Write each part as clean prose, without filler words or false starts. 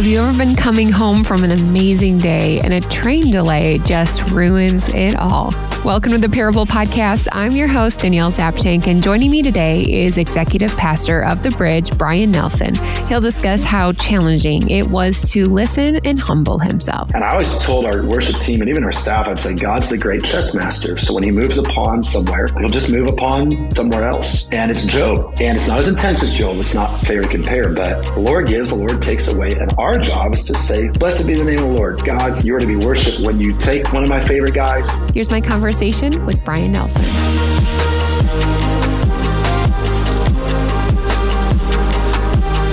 Have you ever been coming home from an amazing day and a train delay just ruins it all? Welcome to the Parable Podcast. I'm your host, Danielle Zapchenk, and joining me today is Executive Pastor of The Bridge, Brian Nelson. He'll discuss how challenging it was to listen and humble himself. And I always told our worship team and even our staff, I'd say, God's the great chess master. So when he moves upon somewhere, he'll just move upon somewhere else. And it's Job. And it's not as intense as Job. It's not fair to compare, but the Lord gives, the Lord takes away. And our job is to say, blessed be the name of the Lord. God, you are to be worshiped. When you take one of my favorite guys. Here's my conversation with Brian Nelson.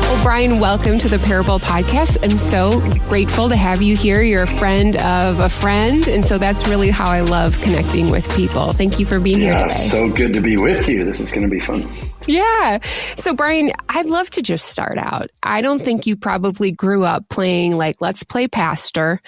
Well, Brian, welcome to the Parable Podcast. I'm so grateful to have you here. You're a friend of a friend. And so that's really how I love connecting with people. Thank you for being here today. So good to be with you. This is going to be fun. Yeah. So Brian, I'd love to just start out. I don't think you probably grew up playing let's play pastor.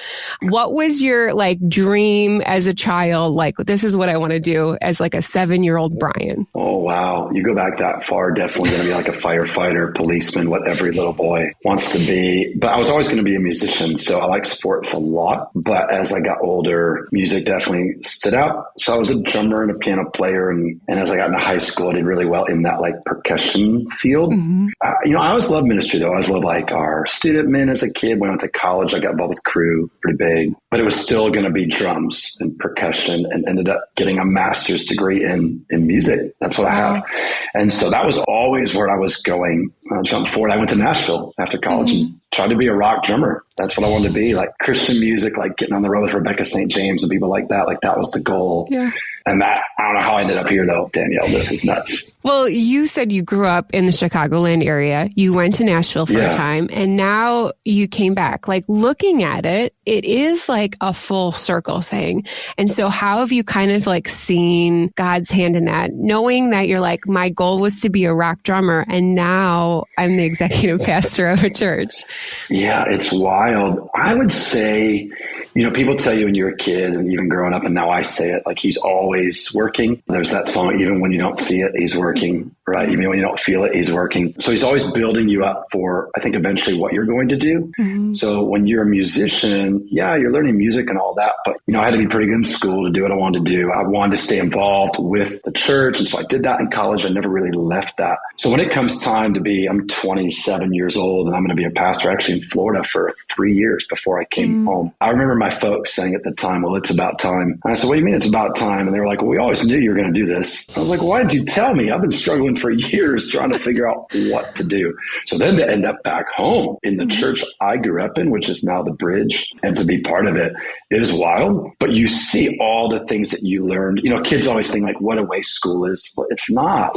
What was your dream as a child? This is what I want to do as a 7-year-old Brian. Oh, wow. You go back that far, definitely going to be a firefighter, policeman, what every little boy wants to be. But I was always going to be a musician. So I like sports a lot. But as I got older, music definitely stood out. So I was a drummer and a piano player. And as I got into high school, I did really well in that percussion field. Mm-hmm. I always loved ministry though. I always loved our student men as a kid. When I went to college, I got involved with crew, pretty big, but it was still going to be drums and percussion, and ended up getting a master's degree in music. That's what I have. And so that was always where I was going. Jump forward. I went to Nashville after college and tried to be a rock drummer. That's what I wanted to be, Christian music, getting on the road with Rebecca St. James and people like that. That was the goal. Yeah. And I don't know how I ended up here though, Danielle. This is nuts. Well, you said you grew up in the Chicagoland area. You went to Nashville for a time, and now you came back. Looking at it, it is a full circle thing. And so how have you kind of seen God's hand in that, knowing that you're my goal was to be a rock drummer, and now I'm the executive pastor of a church? Yeah, it's wild. I would say, people tell you when you're a kid and even growing up, and now I say it, he's always working. There's that song, even when you don't see it, he's working, right? Even when you don't feel it, he's working. So he's always building you up for, I think, eventually what you're going to do. Mm-hmm. So when you're a musician, you're learning music and all that, but, I had to be pretty good in school to do what I wanted to do. I wanted to stay involved with the church. And so I did that in college. I never really left that. So when it comes time to I'm 27 years old and I'm going to be a pastor actually in Florida for 3 years before I came home. I remember my folks saying at the time, well, it's about time. And I said, what do you mean it's about time? And they were like, well, we always knew you were going to do this. I was like, why did you tell me? I've been struggling for years trying to figure out what to do. So then to end up back home in the church I grew up in, which is now the Bridge, and to be part of it is wild. But you see all the things that you learned. Kids always think what a waste school is. But it's not.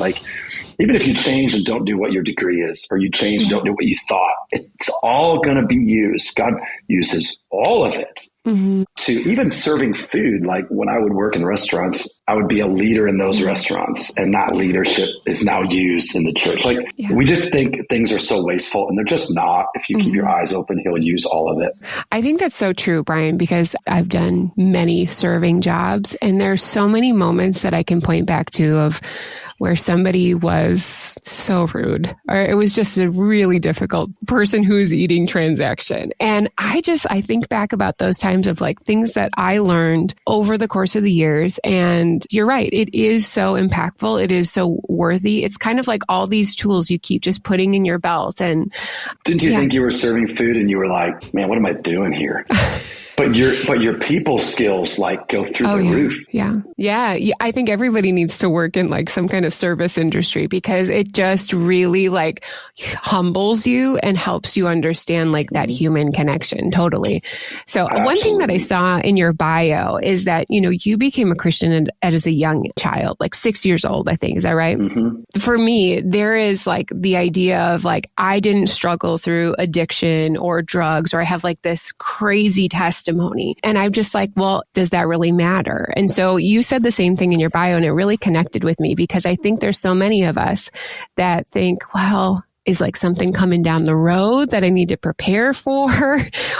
Even if you change and don't do what your degree is, or you change and don't do what you thought, it's all going to be used. God uses all of it. Mm-hmm. To even serving food. When I would work in restaurants, I would be a leader in those restaurants, and that leadership is now used in the church. We just think things are so wasteful, and they're just not. If you keep your eyes open, he'll use all of it. I think that's so true, Brian, because I've done many serving jobs, and there's so many moments that I can point back to of where somebody was so rude, or it was just a really difficult person who's eating transaction. And I think back about those times of things that I learned over the course of the years. And you're right. It is so impactful. It is so worthy. It's kind of all these tools you keep just putting in your belt. And didn't you think you were serving food and you were like, man, what am I doing here? But your people skills go through the roof. Yeah. I think everybody needs to work in some kind of service industry, because it just really humbles you and helps you understand that human connection. Totally. So one thing that I saw in your bio is that, you became a Christian as a young child, 6 years old, I think. Is that right? Mm-hmm. For me, there is the idea of I didn't struggle through addiction or drugs, or I have this crazy testimony. And I'm just well, does that really matter? And so you said the same thing in your bio, and it really connected with me, because I think there's so many of us that think, well, is something coming down the road that I need to prepare for?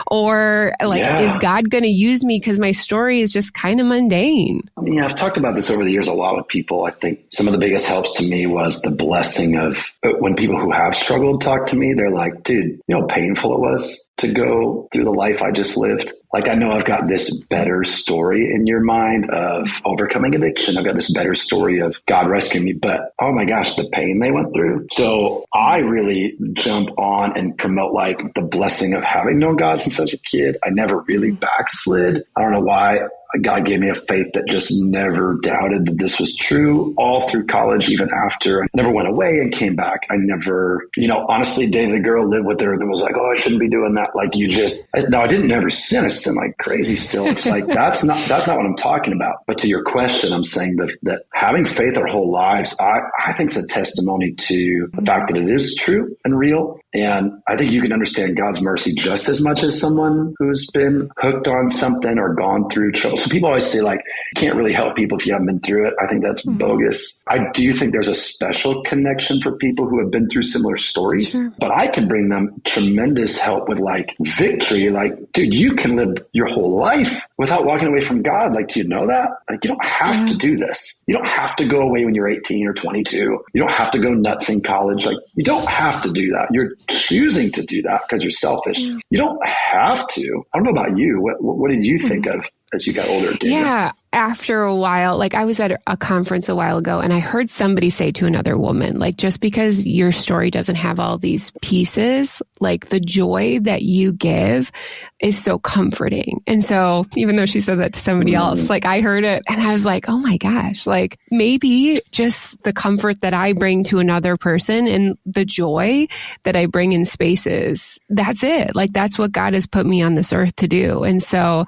Or is God going to use me because my story is just kind of mundane? Yeah, I've talked about this over the years a lot with people. I think some of the biggest helps to me was the blessing of when people who have struggled talk to me, they're like, dude, you know how painful it was? to go through the life I just lived. Like, I know I've got this better story in your mind of overcoming addiction. I've got this better story of God rescuing me, but oh my gosh, the pain they went through. So I really jump on and promote like the blessing of having known God since I was a kid. I never really backslid. I don't know why. God gave me a faith that just never doubted that this was true all through college, even after. I never went away and came back. I never, honestly dated a girl, lived with her, and was like, oh, I shouldn't be doing that. Like I didn't never sin. I sin like crazy still. It's like, that's not what I'm talking about. But to your question, I'm saying that having faith our whole lives, I think it's a testimony to the fact that it is true and real. And I think you can understand God's mercy just as much as someone who's been hooked on something or gone through trouble. So people always say like, you can't really help people if you haven't been through it. I think that's bogus. I do think there's a special connection for people who have been through similar stories, but I can bring them tremendous help with like victory. Like, dude, you can live your whole life without walking away from God. Like, do you know that? Like, you don't have to do this. You don't have to go away when you're 18 or 22. You don't have to go nuts in college. Like, you don't have to do that. You're choosing to do that because you're selfish. You don't have to. I don't know about you. What did you think of as you got older? Danielle? Yeah. After a while, like I was at a conference a while ago and I heard somebody say to another woman, like, just because your story doesn't have all these pieces, like the joy that you give is so comforting. And so even though she said that to somebody else, like I heard it and I was like, oh my gosh, like maybe just the comfort that I bring to another person and the joy that I bring in spaces, that's it. Like that's what God has put me on this earth to do. And so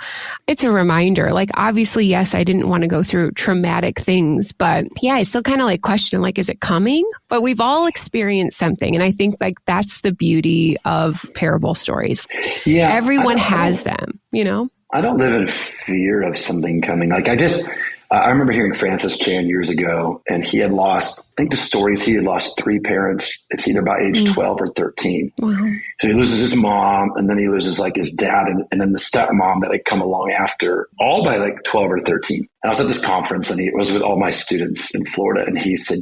it's a reminder, like obviously, yes, I didn't want to go through traumatic things, but yeah, I still kind of like question, like, is it coming? But we've all experienced something. And I think like that's the beauty of parable stories. Yeah. Everyone has them, I don't live in fear of something coming. Like I remember hearing Francis Chan years ago, and he had lost, I think the stories, he had lost 3 parents. It's either by age 12 or 13. Wow. So he loses his mom, and then he loses like his dad and then the stepmom that had come along after, all by like 12 or 13. And I was at this conference and it was with all my students in Florida. And he said,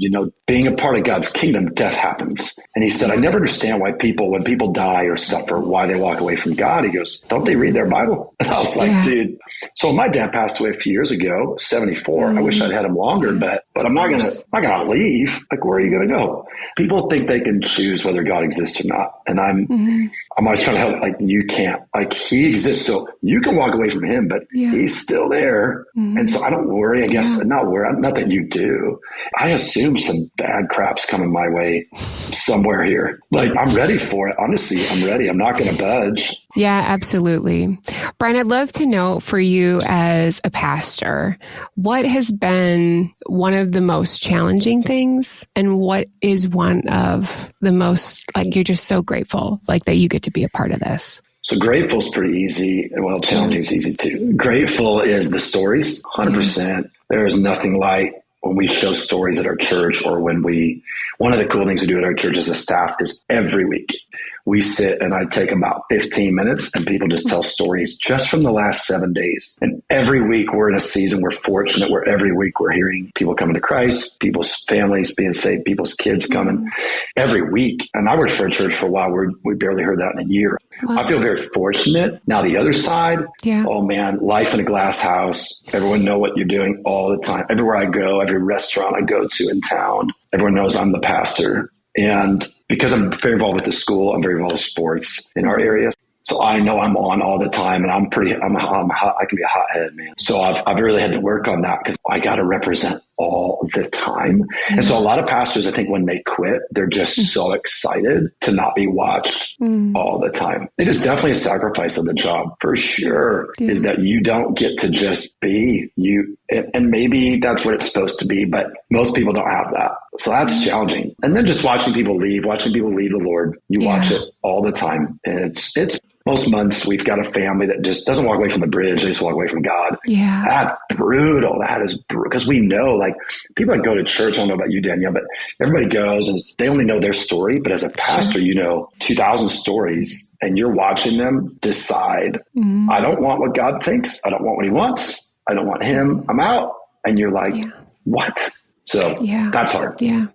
being a part of God's kingdom, death happens. And he said, I never understand why when people die or suffer, why they walk away from God. He goes, don't they read their Bible? And I was like, dude. So my dad passed away a few years ago, 74. I wish I'd had him longer, but I'm not gonna leave. Like, where are you gonna go? People think they can choose whether God exists or not. And I'm always trying to help, like, you can't. Like, he exists, so you can walk away from him, but he's still there. And so I don't worry, I guess, not that you do. I assume some bad crap's coming my way somewhere here. Like, I'm ready for it. Honestly, I'm ready. I'm not going to budge. Yeah, absolutely. Brian, I'd love to know for you as a pastor, what has been one of the most challenging things and what is one of the most, like, you're just so grateful, like, that you get to be a part of this? So grateful is pretty easy. Well, challenging is easy too. Grateful is the stories, 100%. There is nothing like when we show stories at our church or one of the cool things we do at our church as a staff is every week we sit and I take about 15 minutes and people just tell stories just from the last 7 days. And every week we're in a season, we're fortunate where every week we're hearing people coming to Christ, people's families being saved, people's kids coming every week. And I worked for a church for a while where we barely heard that in a year. Wow. I feel very fortunate. Now the other side, oh man, life in a glass house. Everyone know what you're doing all the time. Everywhere I go, every restaurant I go to in town, everyone knows I'm the pastor. And because I'm very involved with the school, I'm very involved with sports in our area. So I know I'm on all the time and I'm hot. I can be a hothead, man. So I've really had to work on that because I got to represent all the time. And so a lot of pastors, I think when they quit, they're just so excited to not be watched all the time. It is definitely a sacrifice of the job for sure, is that you don't get to just be you. And maybe that's what it's supposed to be, but most people don't have that. So that's challenging. And then just watching people leave the Lord, you watch it all the time. And it's most months we've got a family that just doesn't walk away from the bridge. They just walk away from God. Yeah. That's brutal. That is brutal. Because we know, like, people that go to church, I don't know about you, Danielle, but everybody goes and they only know their story. But as a pastor, 2,000 stories and you're watching them decide, I don't want what God thinks. I don't want what he wants. I don't want him. I'm out. And you're like, what? So that's hard. Yeah.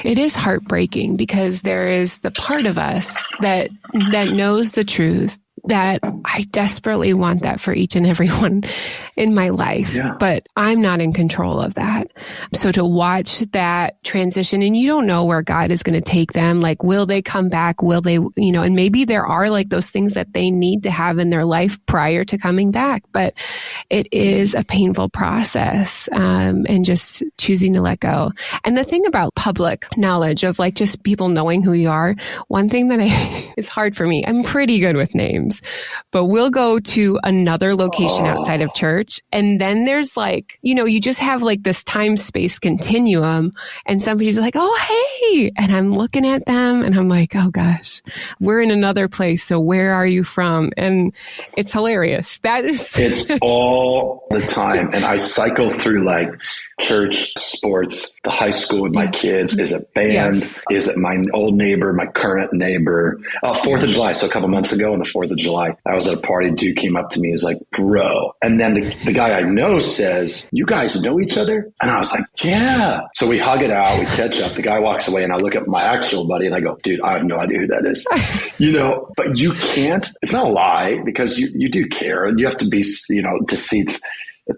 It is heartbreaking because there is the part of us that knows the truth, that I desperately want that for each and every one in my life, but I'm not in control of that. So to watch that transition, and you don't know where God is going to take them. Like, will they come back? Will they, and maybe there are like those things that they need to have in their life prior to coming back, but it is a painful process, and just choosing to let go. And the thing about public knowledge of like just people knowing who you are, one thing that is hard for me, I'm pretty good with names, but we'll go to another location outside of church. And then there's like, you just have like this time space continuum, and somebody's like, oh, hey. And I'm looking at them and I'm like, oh gosh, we're in another place. So where are you from? And it's hilarious. It's all the time. And I cycle through like church, sports, the high school with my kids. Is it band? Yes. Is it my old neighbor, my current neighbor? 4th of July. So a couple months ago on the 4th of July, I was at a party. Dude came up to me. He's like, bro. And then the guy I know says, you guys know each other? And I was like, yeah. So we hug it out. We catch up. The guy walks away and I look at my actual buddy and I go, dude, I have no idea who that is. But you can't, it's not a lie because you do care and you have to be, deceit's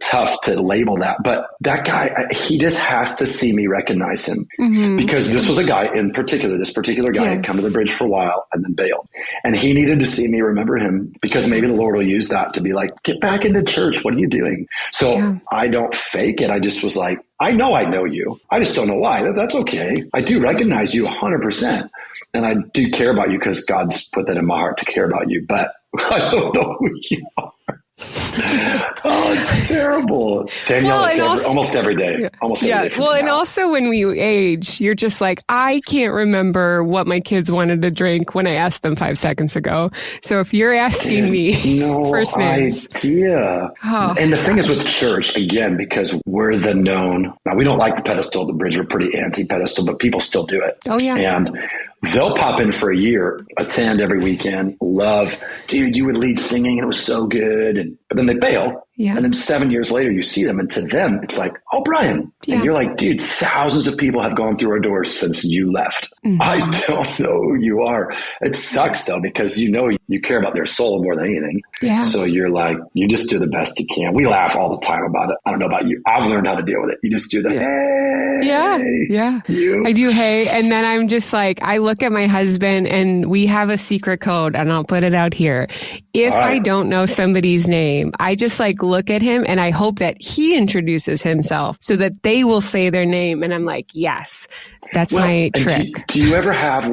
tough to label that, but that guy, he just has to see me recognize him because this was a guy in particular, this particular guy had come to the bridge for a while and then bailed, and he needed to see me remember him because maybe the Lord will use that to be like, get back into church. What are you doing? So I don't fake it. I just was like, I know you. I just don't know why. That's okay. I do recognize you 100%. And I do care about you because God's put that in my heart to care about you, but I don't know who you are. It's terrible. Danielle, almost every day. Almost every day. Well, and also when we age, you're just like, I can't remember what my kids wanted to drink when I asked them 5 seconds ago. So if you're asking me first names. Idea. And the thing is with church, again, because we're the known. Now, we don't like the pedestal of the bridge. We're pretty anti-pedestal, but people still do it. Oh, yeah. And they'll pop in for a year, attend every weekend, love, dude, you would lead singing and it was so good. But then they bail. Yeah. And then 7 years later, you see them. And to them, it's like, oh, Brian. Yeah. And you're like, dude, thousands of people have gone through our doors since you left. Mm-hmm. I don't know who you are. It sucks, though, because you care about their soul more than anything. Yeah. So you're like, you just do the best you can. We laugh all the time about it. I don't know about you. I've learned how to deal with it. You just do the, hey. Yeah. I do, hey. And then I'm just like, I look at my husband and we have a secret code, and I'll put it out here. If I don't know somebody's name, I just like look at him and I hope that he introduces himself so that they will say their name. And I'm like, yes, that's my trick. Do you ever have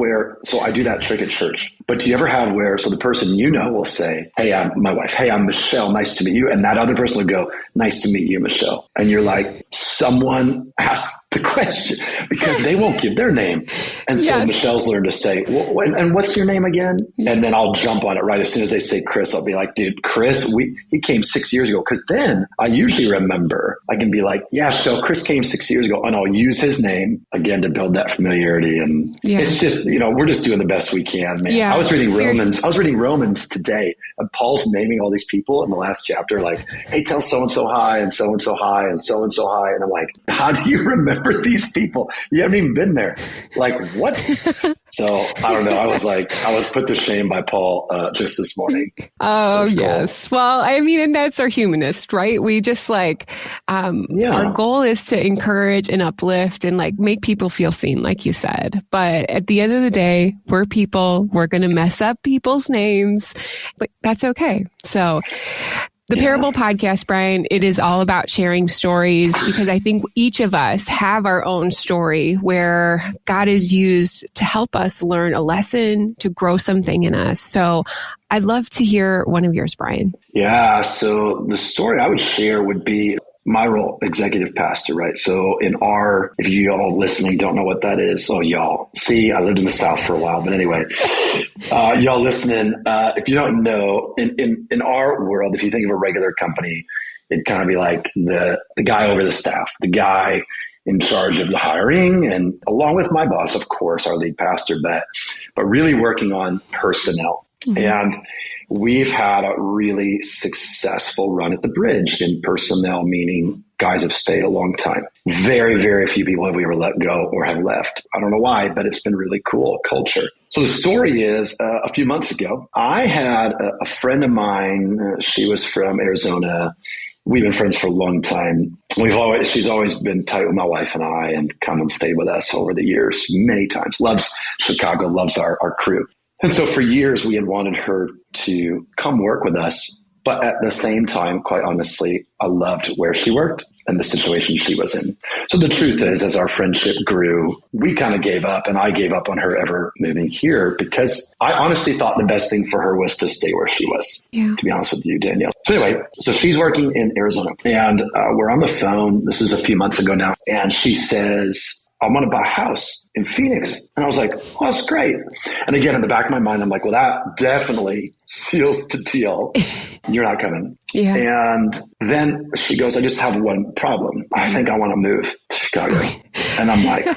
so I do that trick at church, but do you ever have so the person will say, hey, I'm my wife. Hey, I'm Michele. Nice to meet you. And that other person will go, nice to meet you, Michele. And you're like, someone asked the question because they won't give their name. And so Michelle's learned to say, and what's your name again? And then I'll jump on it right as soon as they say Chris. I'll be like, dude, Chris, he came 6 years ago. Because then I usually remember, I can be like, yeah, so Chris came 6 years ago, and I'll use his name again to build that familiarity. And it's just, we're just doing the best we can, man. Yeah, I was reading Romans today, and Paul's naming all these people in the last chapter, like, hey, tell so-and-so hi, and so-and-so hi, and so-and-so hi. And I'm like, how do you remember these people? You haven't even been there. Like, what? So I don't know. I was put to shame by Paul just this morning. Oh, yes. Cool. Well, I mean, and that's our humanist, right? We just our goal is to encourage and uplift and like make people feel seen, like you said. But at the end of the day, we're people. We're going to mess up people's names, but that's okay. So the Parable Podcast, Brian, it is all about sharing stories because I think each of us have our own story where God is used to help us learn a lesson, to grow something in us. So I'd love to hear one of yours, Brian. Yeah. So the story I would share would be my role, executive pastor, right? So if you all listening don't know what that is, y'all, see, I lived in the South for a while, but anyway, y'all listening, if you don't know, in our world, if you think of a regular company, it'd kind of be like the guy over the staff, the guy in charge of the hiring, and along with my boss, of course, our lead pastor, but really working on personnel. Mm-hmm. And we've had a really successful run at the bridge in personnel, meaning guys have stayed a long time. Very, very few people have we ever let go or have left. I don't know why, but it's been really cool culture. So the story is a few months ago, I had a friend of mine. She was from Arizona. We've been friends for a long time. She's always been tight with my wife and I and come and stay with us over the years many times. Loves Chicago, loves our crew. And so for years, we had wanted her to come work with us. But at the same time, quite honestly, I loved where she worked and the situation she was in. So the truth is, as our friendship grew, we kind of gave up, and I gave up on her ever moving here because I honestly thought the best thing for her was to stay where she was, to be honest with you, Danielle. So anyway, so she's working in Arizona, and we're on the phone. This is a few months ago now. And she says, I want to buy a house in Phoenix. And I was like, oh, that's great. And again, in the back of my mind, I'm like, well, that definitely seals the deal. You're not coming. Yeah. And then she goes, I just have one problem. I think I want to move to Chicago. And I'm like,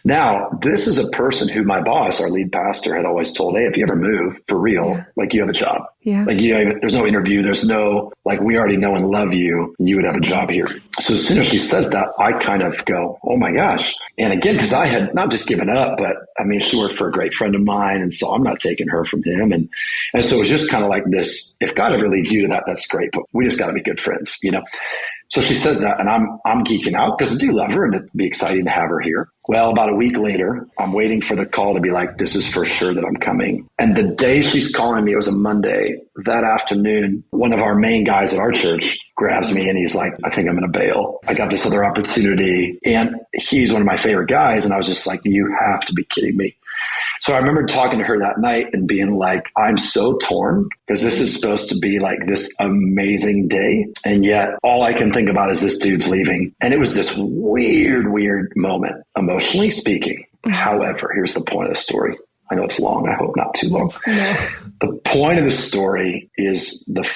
now, this is a person who my boss, our lead pastor, had always told, hey, if you ever move for real, like you have a job. Yeah. Like there's no interview. There's no, like, we already know and love you. You would have a job here. So as soon as she says that, I kind of go, oh my gosh. And again, because I had not just given up, but I mean, she worked for a great friend of mine. And so I'm not taking her from him. And so it was just kind of like this, if God ever leads you to that, that's great. But we just got to be good friends, you know? So she says that, and I'm geeking out because I do love her and it'd be exciting to have her here. Well, about a week later, I'm waiting for the call to be like, this is for sure that I'm coming. And the day she's calling me, it was a Monday. That afternoon, one of our main guys at our church grabs me and he's like, I think I'm going to bail. I got this other opportunity. And he's one of my favorite guys. And I was just like, you have to be kidding me. So I remember talking to her that night and being like, I'm so torn because this is supposed to be like this amazing day. And yet all I can think about is this dude's leaving. And it was this weird moment, emotionally speaking. However, here's the point of the story. I know it's long. I hope not too long. No. The point of the story is the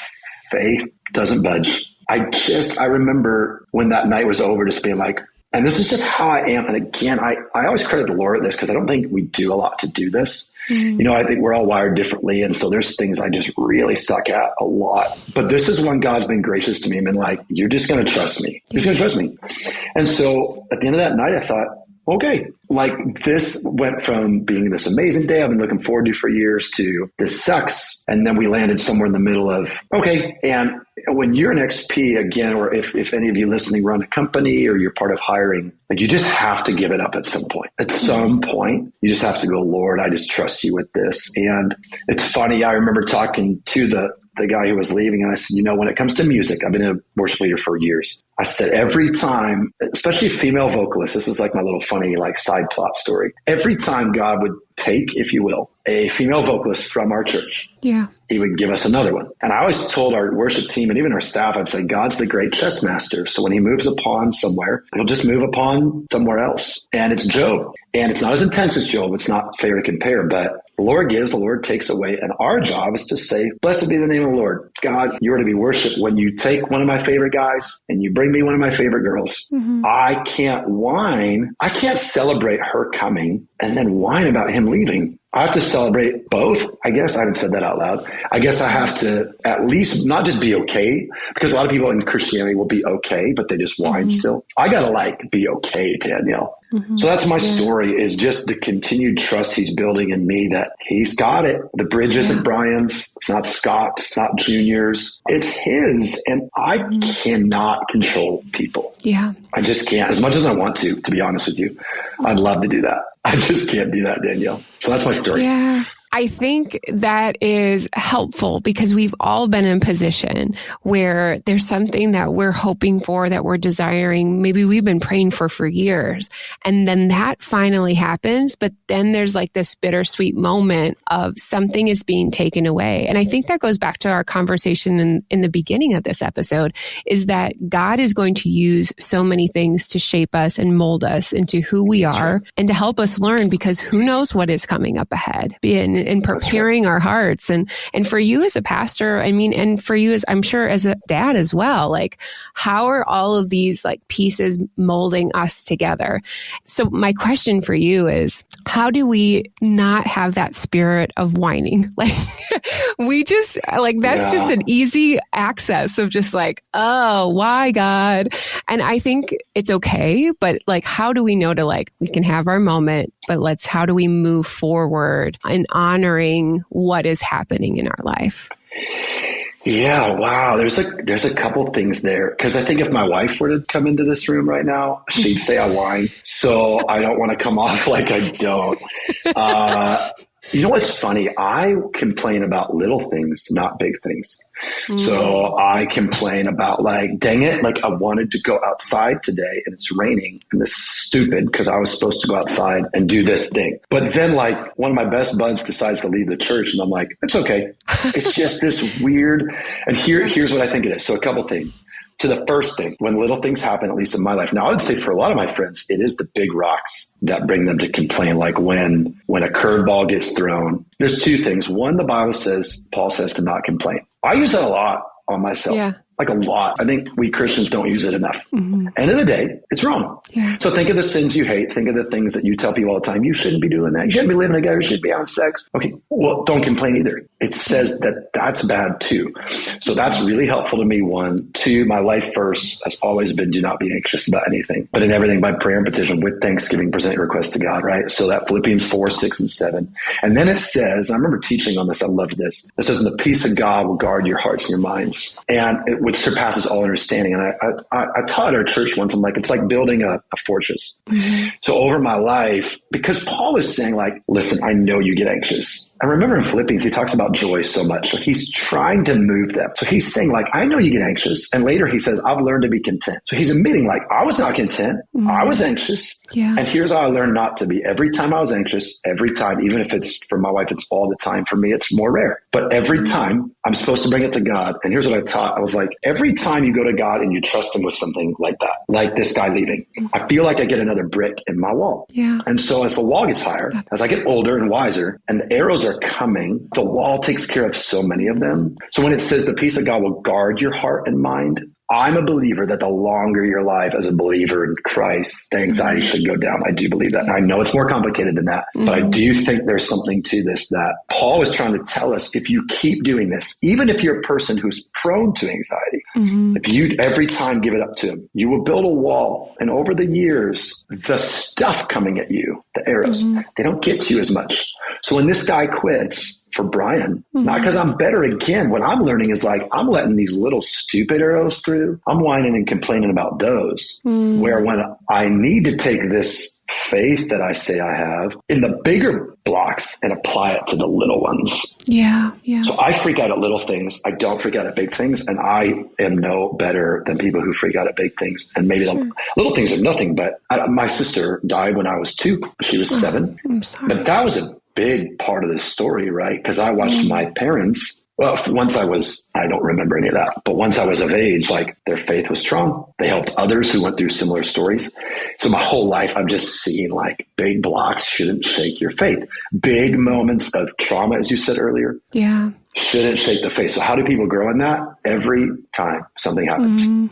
faith doesn't budge. I remember when that night was over, just being like, and this is just how I am. And again, I always credit the Lord at this because I don't think we do a lot to do this. You know, I think we're all wired differently. And so there's things I just really suck at a lot. But this is when God's been gracious to me and been like, you're just going to trust me. You're just going to trust me. And so at the end of that night, I thought, okay, like this went from being this amazing day I've been looking forward to for years to this sucks. And then we landed somewhere in the middle of, okay. And when you're an XP again, or if any of you listening run a company or you're part of hiring, like you just have to give it up at some point. At some point, you just have to go, Lord, I just trust you with this. And it's funny. I remember talking to the guy who was leaving and I said, you know, when it comes to music, I've been a worship leader for years. I said, every time, especially female vocalists, this is like my little funny, like side plot story. Every time God would take, if you will, a female vocalist from our church, he would give us another one. And I always told our worship team and even our staff, I'd say, God's the great chess master. So when he moves upon somewhere, he'll just move upon somewhere else. And it's Job. And it's not as intense as Job. It's not fair to compare, but the Lord gives, the Lord takes away. And our job is to say, blessed be the name of the Lord. God, you are to be worshiped. When you take one of my favorite guys and you bring me one of my favorite girls, I can't whine. I can't celebrate her coming and then whine about him leaving. I have to celebrate both. I guess I haven't said that out loud. I guess I have to at least not just be okay, because a lot of people in Christianity will be okay, but they just whine still. I got to like be okay, Danielle. So that's my story, is just the continued trust he's building in me that he's got it. The bridge isn't Brian's. It's not Scott's. It's not Junior's. It's his. And I cannot control people. I just can't. As much as I want to be honest with you. I'd love to do that. I just can't do that, Danielle. So that's my story. I think that is helpful because we've all been in a position where there's something that we're hoping for, that we're desiring. Maybe we've been praying for years. And then that finally happens. But then there's like this bittersweet moment of something is being taken away. And I think that goes back to our conversation in the beginning of this episode, is that God is going to use so many things to shape us and mold us into who we are and to help us learn, because who knows what is coming up ahead. And and preparing our hearts. And for you as a pastor, I mean, and for you as I'm sure as a dad as well, like how are all of these like pieces molding us together? So my question for you is, how do we not have that spirit of whining? Like we just like, that's just an easy access of just like, oh, why God? And I think it's okay, but like, how do we know to like, we can have our moment, but how do we move forward in honoring what is happening in our life? Yeah, wow. There's a couple things there. Because I think if my wife were to come into this room right now, she'd say I whine. So I don't want to come off like I don't. You know what's funny? I complain about little things, not big things. So I complain about like, dang it, like I wanted to go outside today and it's raining and this is stupid because I was supposed to go outside and do this thing. But then like one of my best buds decides to leave the church and I'm like, it's okay. It's just this weird. And here's what I think it is. So a couple things. To the first thing, when little things happen, at least in my life. Now, I would say for a lot of my friends, it is the big rocks that bring them to complain. Like when a curveball gets thrown, there's two things. One, the Bible says, Paul says to not complain. I use that a lot on myself. Yeah. Like a lot. I think we Christians don't use it enough. End of the day, it's wrong. Yeah. So think of the sins you hate. Think of the things that you tell people all the time. You shouldn't be doing that. You shouldn't be living together. You shouldn't be having sex. Okay. Well, don't complain either. It says that that's bad too. So that's really helpful to me. One. Two, my life verse has always been, do not be anxious about anything, but in everything by prayer and petition with thanksgiving, present your requests to God, right? So that Philippians 4, 6, and 7. And then it says, I remember teaching on this. I loved this. It says, and the peace of God will guard your hearts and your minds. And which surpasses all understanding. And I taught at our church once, I'm like, it's like building a fortress. So over my life, because Paul is saying like, listen, I know you get anxious. I remember in Philippians, he talks about joy so much. So he's trying to move them. So he's saying like, I know you get anxious. And later he says, I've learned to be content. So he's admitting like, I was not content. I was anxious. Yeah. And here's how I learned not to be. Every time I was anxious, every time, even if it's for my wife, it's all the time. For me, it's more rare. But every time I'm supposed to bring it to God. And here's what I taught. I was like, every time you go to God and you trust him with something like that, like this guy leaving, I feel like I get another brick in my wall. Yeah. And so as the wall gets higher, as I get older and wiser and the arrows are coming, the wall takes care of so many of them. So when it says the peace of God will guard your heart and mind, I'm a believer that the longer you're alive as a believer in Christ, the anxiety should go down. I do believe that. And I know it's more complicated than that, but I do think there's something to this that Paul is trying to tell us. If you keep doing this, even if you're a person who's prone to anxiety, if you every time give it up to him, you will build a wall. And over the years, the stuff coming at you, the arrows, they don't get to you as much. So when this guy quits, for Brian, not because I'm better. Again, what I'm learning is like, I'm letting these little stupid arrows through. I'm whining and complaining about those. Where when I need to take this faith that I say I have in the bigger blocks and apply it to the little ones. Yeah. Yeah. So I freak out at little things. I don't freak out at big things. And I am no better than people who freak out at big things. And maybe the little things are nothing, but my sister died when I was 2. She was 7. I'm sorry. But that was a big part of this story, right? Because I watched my parents. Well, I don't remember any of that, but once I was of age, like their faith was strong. They helped others who went through similar stories. So my whole life, I'm just seeing like big blocks shouldn't shake your faith. Big moments of trauma, as you said earlier, shouldn't shake the faith. So how do people grow in that? Every time something happens,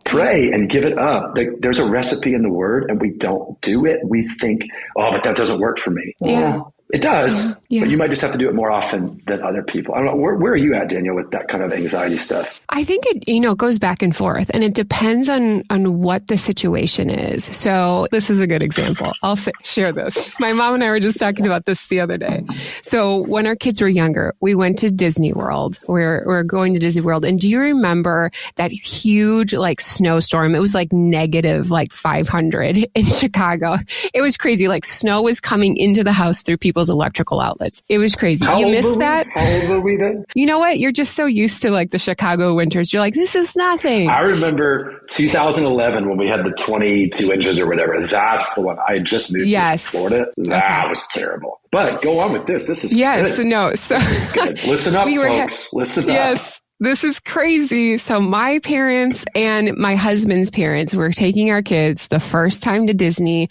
pray and give it up. There's a recipe in the word and we don't do it. We think, oh, but that doesn't work for me. Well, it does, but you might just have to do it more often than other people. I don't know. Where are you at, Danielle, with that kind of anxiety stuff? I think it, goes back and forth, and it depends on what the situation is. So this is a good example. I'll share this. My mom and I were just talking about this the other day. So when our kids were younger, we went to Disney World. We're going to Disney World. And do you remember that huge like snowstorm? It was like negative like 500 in Chicago. It was crazy. Like snow was coming into the house through people's electrical outlets. It was crazy. You missed that? How old were we then? You know what? You're just so used to like the Chicago winters. You're like, this is nothing. I remember 2011 when we had the 22 inches or whatever. That's the one. I had just moved to Florida. That was terrible. But go on with this. This is good. No. So this is good. Listen up, folks. Listen up. Yes. This is crazy. So my parents and my husband's parents were taking our kids the first time to Disney.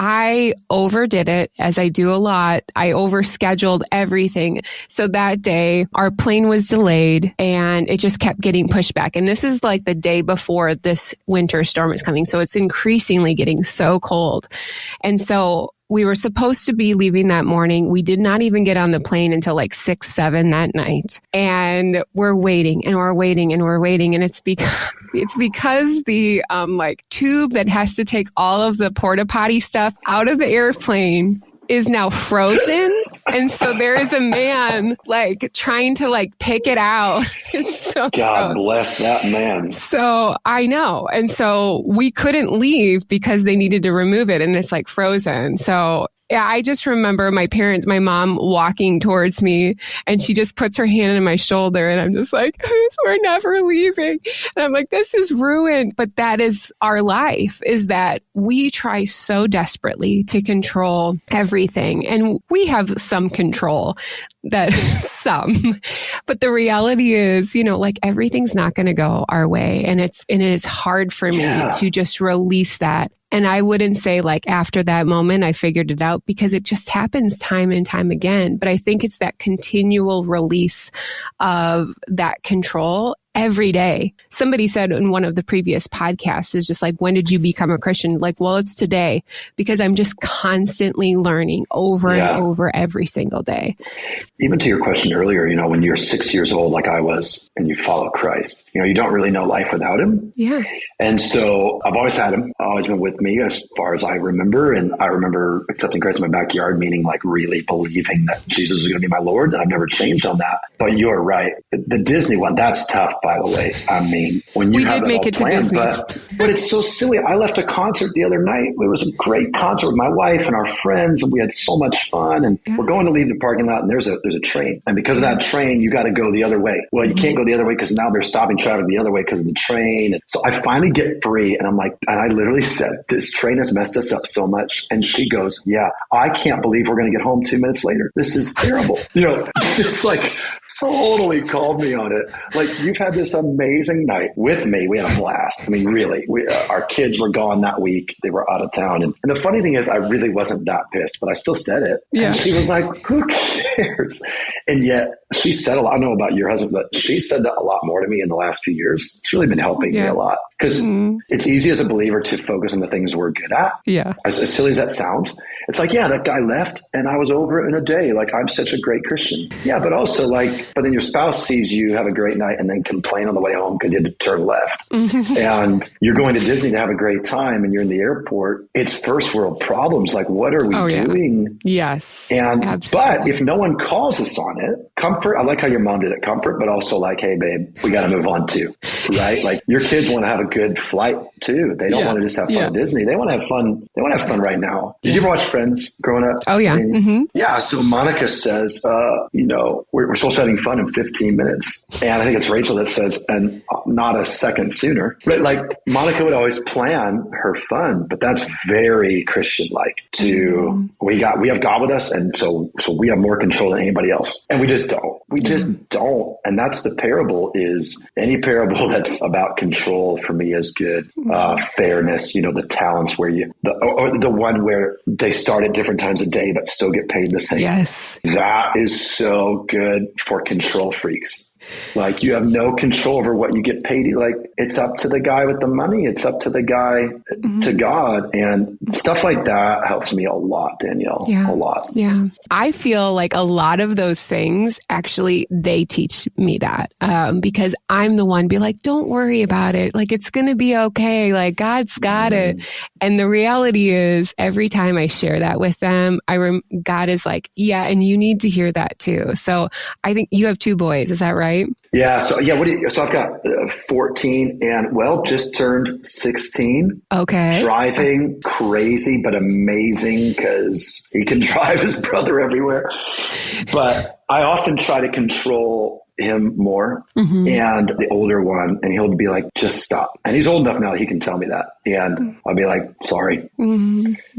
I overdid it, as I do a lot. I overscheduled everything. So that day, our plane was delayed and it just kept getting pushed back. And this is like the day before this winter storm is coming. So it's increasingly getting so cold. And so we were supposed to be leaving that morning. We did not even get on the plane until like 6, 7 that night. And we're waiting and we're waiting and we're waiting. And it's because the like tube that has to take all of the porta potty stuff out of the airplane is now frozen. And so there is a man like trying to like pick it out. It's so God gross. Bless that man. So I know. And so we couldn't leave because they needed to remove it and it's like frozen. So yeah, I just remember my mom walking towards me and she just puts her hand on my shoulder and I'm just like, we're never leaving. And I'm like, this is ruined. But that is our life, is that we try so desperately to control everything. And we have some control, but the reality is, like everything's not going to go our way. And it's hard for me to just release that. And I wouldn't say like after that moment, I figured it out, because it just happens time and time again. But I think it's that continual release of that control every day. Somebody said in one of the previous podcasts is just like, when did you become a Christian? Like, well, it's today, because I'm just constantly learning over and over every single day. Even to your question earlier, when you're 6 years old, like I was, and you follow Christ, you don't really know life without him. Yeah. And so I've always had him, always been with me as far as I remember. And I remember accepting Christ in my backyard, meaning like really believing that Jesus was going to be my Lord. And I've never changed on that. But you're right. The Disney one, that's tough, by the way. I mean, when you have it all planned, but it's so silly. I left a concert the other night. It was a great concert with my wife and our friends, and we had so much fun. And we're going to leave the parking lot, and there's a train. And because of that train, you got to go the other way. Well, you can't go the other way because now they're stopping traffic the other way because of the train. And so I finally get free, and I'm like, and I literally said, this train has messed us up so much. And she goes, yeah, I can't believe we're going to get home 2 minutes later. This is terrible. It's like so totally called me on it. Like, you've had this amazing night with me. We had a blast. I mean, really, our kids were gone that week. They were out of town. And the funny thing is, I really wasn't that pissed, but I still said it. Yeah. And she was like, who cares? And yet she said a lot. I don't know about your husband, but she said that a lot more to me in the last few years. It's really been helping me a lot. Because it's easy as a believer to focus on the things we're good at. Yeah. As silly as that sounds, it's like, yeah, that guy left and I was over it in a day. Like, I'm such a great Christian. Yeah, but also but then your spouse sees you have a great night and then complain on the way home because you had to turn left. And you're going to Disney to have a great time and you're in the airport. It's first world problems. Like, what are we doing? Yes. And absolutely. But if no one calls us on it, comfort. I like how your mom did it. Comfort, but also like, hey, babe, we got to move on too. Right? Like, your kids want to have a good flight too. They don't want to just have fun at Disney. They want to have fun. They want to have fun right now. Did you ever watch Friends growing up? Oh yeah. Yeah. So Monica says, we're supposed to be having fun in 15 minutes. And I think it's Rachel that says, and not a second sooner. But like, Monica would always plan her fun, but that's very Christian-like we have God with us. And so we have more control than anybody else. And we just don't. We just don't. And that's the parable. Is any parable that's about control for me is good. Fairness, the talents where or the one where they start at different times a day, but still get paid the same. Yes. That is so good for control freaks. Like, you have no control over what you get paid. Like, it's up to the guy with the money. It's up to the guy, to God. And stuff like that helps me a lot, Danielle. Yeah. A lot. Yeah. I feel like a lot of those things, actually, they teach me that because I'm the one be like, don't worry about it. Like, it's going to be okay. Like, God's got it. And the reality is, every time I share that with them, God is like, yeah, and you need to hear that too. So I think you have 2 boys. Is that right? Yeah. So so I've got 14 and just turned 16. Okay. Driving crazy, but amazing because he can drive his brother everywhere. But I often try to control him more and the older one, and he'll be like, just stop. And he's old enough now that he can tell me that. And I'll be like, sorry.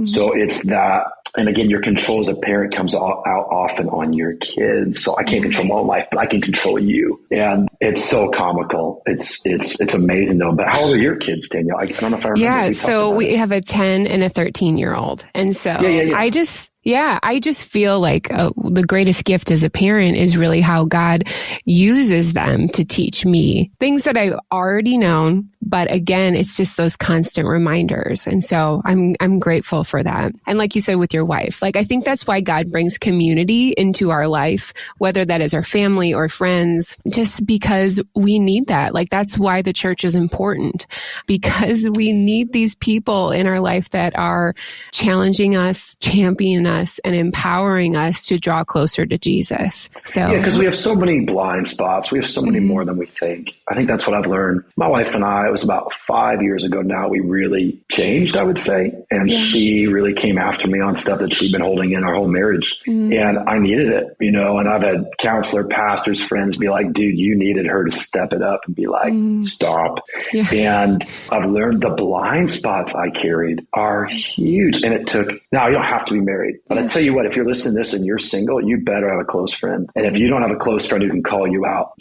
So it's that And again, your control as a parent comes out often on your kids. So I can't control my own life, but I can control you. And it's so comical. It's amazing though. But how old are your kids, Danielle? I don't know if I remember. Yeah. So we have a 10 and a 13-year-old. And so I just feel like the greatest gift as a parent is really how God uses them to teach me things that I've already known. But again, it's just those constant reminders. And so I'm grateful for that. And like you said with your wife, like I think that's why God brings community into our life, whether that is our family or friends, just because we need that. Like that's why the church is important, because we need these people in our life that are challenging us, championing us, and empowering us to draw closer to Jesus. So yeah, because we have so many blind spots. We have so many more than we think. I think that's what I've learned. My wife and I, it was about 5 years ago now, we really changed, I would say. And she really came after me on stuff that she'd been holding in our whole marriage. And I needed it, and I've had counselor, pastors, friends be like, dude, you needed her to step it up and be like, stop. Yeah. And I've learned the blind spots I carried are huge. And it took, now you don't have to be married, but I tell you what, if you're listening to this and you're single, you better have a close friend. And if you don't have a close friend who can call you out,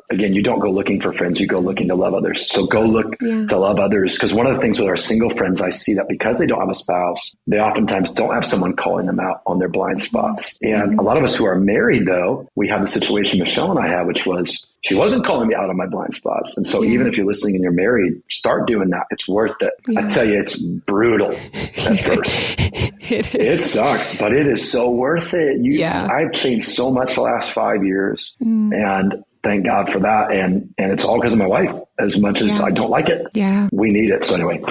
again, you don't go looking for friends, you go looking to love others. So go look to love others. Because one of the things with our single friends, I see that because they don't have a spouse, they oftentimes don't have someone calling them out on their blind spots. And a lot of us who are married, though, we have the situation Michele and I had, which was, she wasn't calling me out on my blind spots. And so even if you're listening and you're married, start doing that. It's worth it. I tell you, it's brutal at first. It sucks, but it is so worth it. I've changed so much the last 5 years and thank God for that. And it's all because of my wife, as much as I don't like it. Yeah. We need it. So anyway.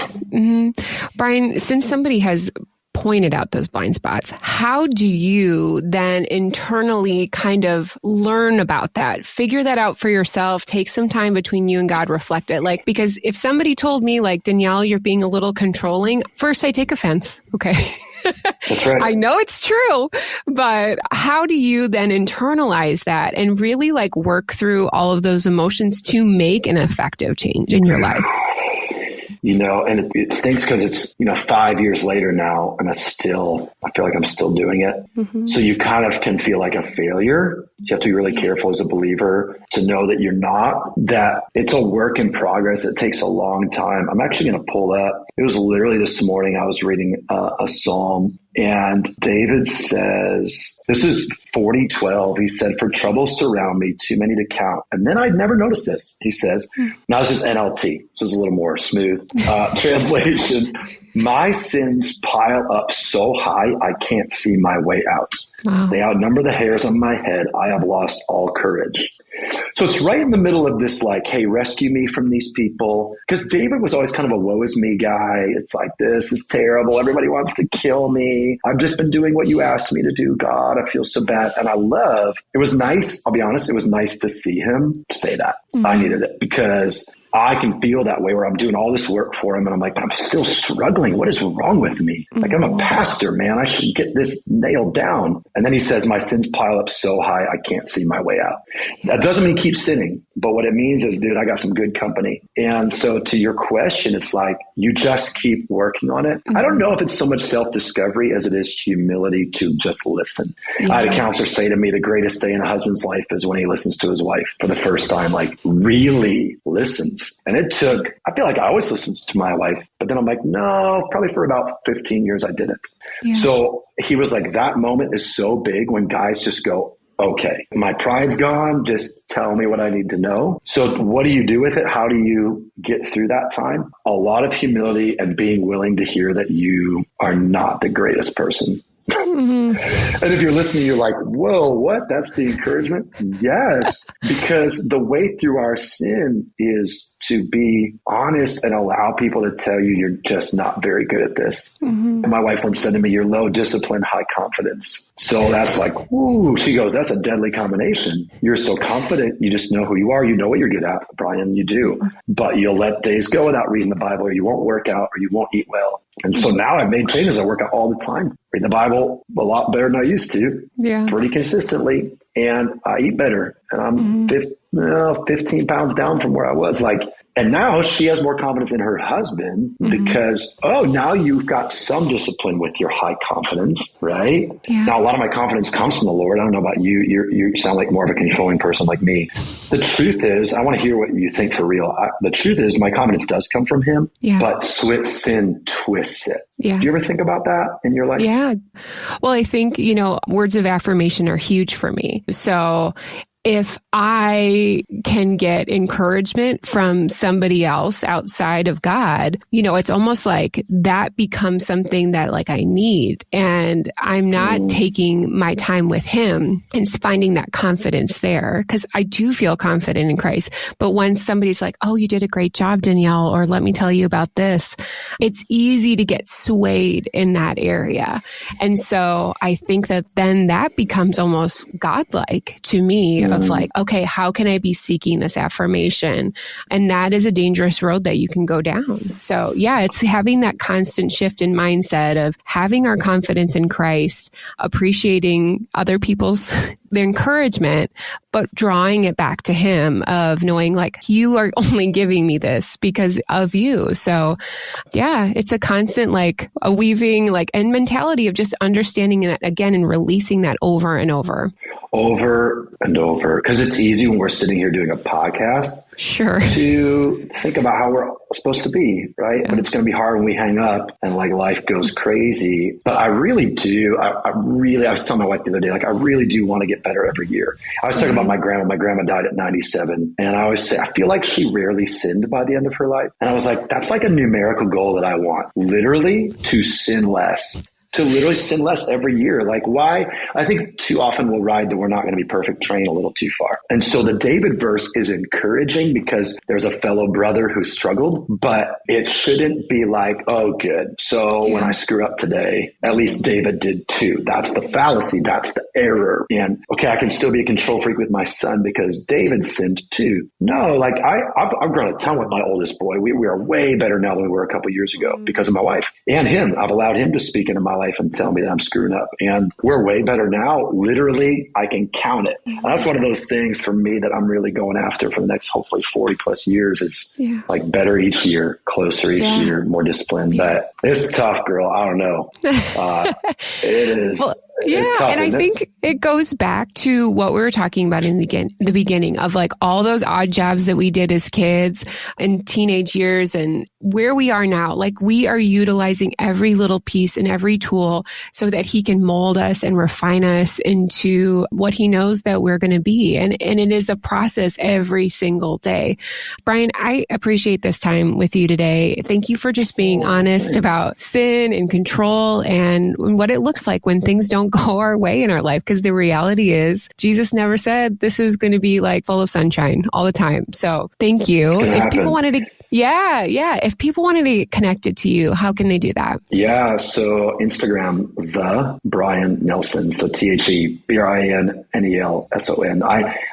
Brian, since somebody has pointed out those blind spots, how do you then internally kind of learn about that, figure that out for yourself, take some time between you and God, reflect it? Like, because if somebody told me like, Danielle, you're being a little controlling, first I take offense. Okay. That's right. I know it's true, but how do you then internalize that and really like work through all of those emotions to make an effective change in your life? And it stinks because it's, 5 years later now, and I feel like I'm still doing it. So you kind of can feel like a failure. You have to be really careful as a believer to know that you're not, that it's a work in progress. It takes a long time. I'm actually going to pull that. It was literally this morning I was reading a psalm, and David says, this is 40:12. He said, for troubles surround me, too many to count. And then I'd never noticed this. He says, now this is NLT. So it's a little more smooth translation. My sins pile up so high, I can't see my way out. Wow. They outnumber the hairs on my head. I have lost all courage. So it's right in the middle of this, like, hey, rescue me from these people. Because David was always kind of a woe is me guy. It's like, this is terrible. Everybody wants to kill me. I've just been doing what you asked me to do, God. I feel so bad. And it was nice. I'll be honest. It was nice to see him say that. I needed it because I can feel that way where I'm doing all this work for him. And I'm like, but I'm still struggling. What is wrong with me? Like, I'm a pastor, man. I should get this nailed down. And then he says, my sins pile up so high, I can't see my way out. That doesn't mean keep sinning. But what it means is, dude, I got some good company. And so to your question, it's like, you just keep working on it. I don't know if it's so much self-discovery as it is humility to just listen. I had a counselor say to me, the greatest day in a husband's life is when he listens to his wife for the first time, like really listens. And it took, I feel like I always listened to my wife, but then I'm like, no, probably for about 15 years I didn't. So he was like, that moment is so big when guys just go, okay, my pride's gone. Just tell me what I need to know. So what do you do with it? How do you get through that time? A lot of humility and being willing to hear that you are not the greatest person. And if you're listening, you're like, whoa, what? That's the encouragement? Yes, because the way through our sin is to be honest and allow people to tell you you're just not very good at this. And my wife once said to me, you're low discipline, high confidence. So that's like, whoo, she goes, that's a deadly combination. You're so confident. You just know who you are. You know what you're good at, Brian, you do. But you'll let days go without reading the Bible, or you won't work out, or you won't eat well. And so now I've made changes. I work out all the time. Read the Bible a lot better than I used to, pretty consistently. And I eat better. And I'm 15 pounds down from where I was. And now she has more confidence in her husband because, now you've got some discipline with your high confidence, right? Yeah. Now, a lot of my confidence comes from the Lord. I don't know about you. You sound like more of a controlling person like me. The truth is, I want to hear what you think for real. The truth is my confidence does come from him, but sin twists it. Yeah. Do you ever think about that in your life? Yeah. Well, I think, words of affirmation are huge for me. So if I can get encouragement from somebody else outside of God, it's almost like that becomes something that like I need. And I'm not taking my time with him and finding that confidence there, because I do feel confident in Christ. But when somebody's like, oh, you did a great job, Danielle, or let me tell you about this, it's easy to get swayed in that area. And so I think that then that becomes almost godlike to me. Of like, okay, how can I be seeking this affirmation? And that is a dangerous road that you can go down. So yeah, it's having that constant shift in mindset of having our confidence in Christ, appreciating other people's the encouragement, but drawing it back to him of knowing like, you are only giving me this because of you. So yeah, it's a constant, like a weaving, like, and mentality of just understanding that again and releasing that over and over. Over and over. Because it's easy when we're sitting here doing a podcast to think about how we're supposed to be, right? But it's going to be hard when we hang up and like life goes crazy. But I really do. I was telling my wife the other day, like, I really do want to get better every year. I was talking about my grandma. My grandma died at 97. And I always say, I feel like she rarely sinned by the end of her life. And I was like, that's like a numerical goal that I want, literally to sin less. To literally sin less every year. Like, why? I think too often we'll ride the we're not going to be perfect train a little too far. And so the David verse is encouraging because there's a fellow brother who struggled, but it shouldn't be like, oh, good. So when I screw up today, at least David did too. That's the fallacy. That's the error. And okay, I can still be a control freak with my son because David sinned too. No, like I've grown a ton with my oldest boy. We are way better now than we were a couple years ago because of my wife and him. I've allowed him to speak into my life and tell me that I'm screwing up. And we're way better now. Literally, I can count it. And that's one of those things for me that I'm really going after for the next, hopefully 40 plus years is like better each year, closer each year, more disciplined. But it's tough, girl. I don't know. It is. Well, it's tough, and I think it goes back to what we were talking about in the beginning of like all those odd jobs that we did as kids and teenage years and where we are now. Like we are utilizing every little piece and every tool so that he can mold us and refine us into what he knows that we're going to be. And it is a process every single day. Brian, I appreciate this time with you today. Thank you for just being honest about sin and control and what it looks like when things don't go our way in our life. Because the reality is Jesus never said this is going to be like full of sunshine all the time. So thank you. If people wanted to if people wanted to get connected to you, how can they do that? Yeah. So Instagram, the Brian Nelson. So TheBriannelson.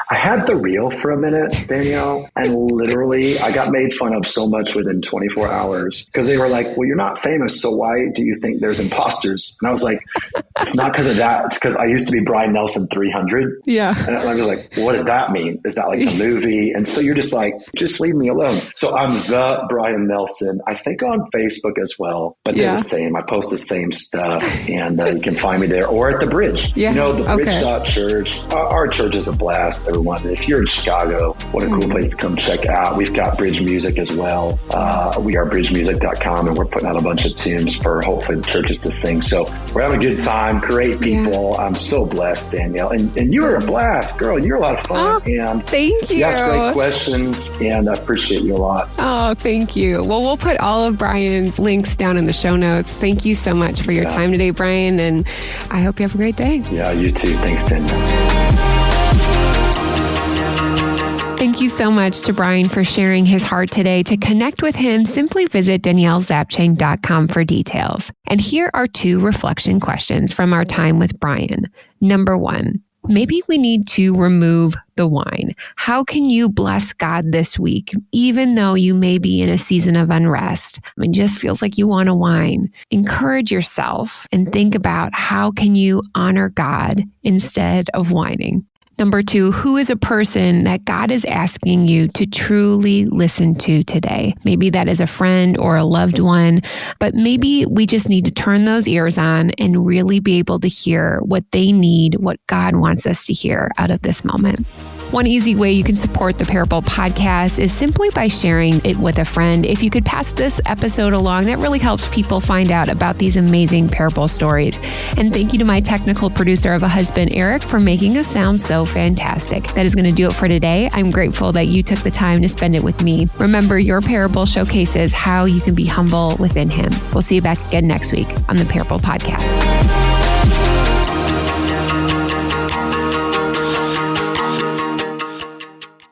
I had the reel for a minute, Danielle, and literally I got made fun of so much within 24 hours because they were like, well, you're not famous. So why do you think there's imposters? And I was like, it's not because of that. It's because I used to be Brian Nelson 300. Yeah. And I was like, what does that mean? Is that like the movie? And so you're just like, just leave me alone. So I'm the Brian Nelson, I think on Facebook as well, but they're the same. I post the same stuff and you can find me there or at the Bridge. Yeah. The Bridge.church. Our church is a blast, everyone. If you're in Chicago, what a cool place to come check out. We've got Bridge Music as well. We are bridgemusic.com and we're putting out a bunch of tunes for hopefully the churches to sing. So we're having a good time. Great people. I'm so blessed, Danielle. And you were a blast, girl. You're a lot of fun. And thank you. You asked great questions and I appreciate you a lot. Oh, thank you. Well, we'll put all of Brian's links down in the show notes. Thank you so much for your time today, Brian. And I hope you have a great day. Yeah, you too. Thanks, Danielle. Thank you so much to Brian for sharing his heart today. To connect with him, simply visit daniellezapchenk.com for details. And here are 2 reflection questions from our time with Brian. Number 1, maybe we need to remove the wine. How can you bless God this week, even though you may be in a season of unrest? It just feels like you want a wine. Encourage yourself and think about how can you honor God instead of whining. Number 2, who is a person that God is asking you to truly listen to today? Maybe that is a friend or a loved one, but maybe we just need to turn those ears on and really be able to hear what they need, what God wants us to hear out of this moment. One easy way you can support the Parable Podcast is simply by sharing it with a friend. If you could pass this episode along, that really helps people find out about these amazing parable stories. And thank you to my technical producer of a husband, Eric, for making us sound so fantastic. That is going to do it for today. I'm grateful that you took the time to spend it with me. Remember, your parable showcases how you can be humble within Him. We'll see you back again next week on the Parable Podcast.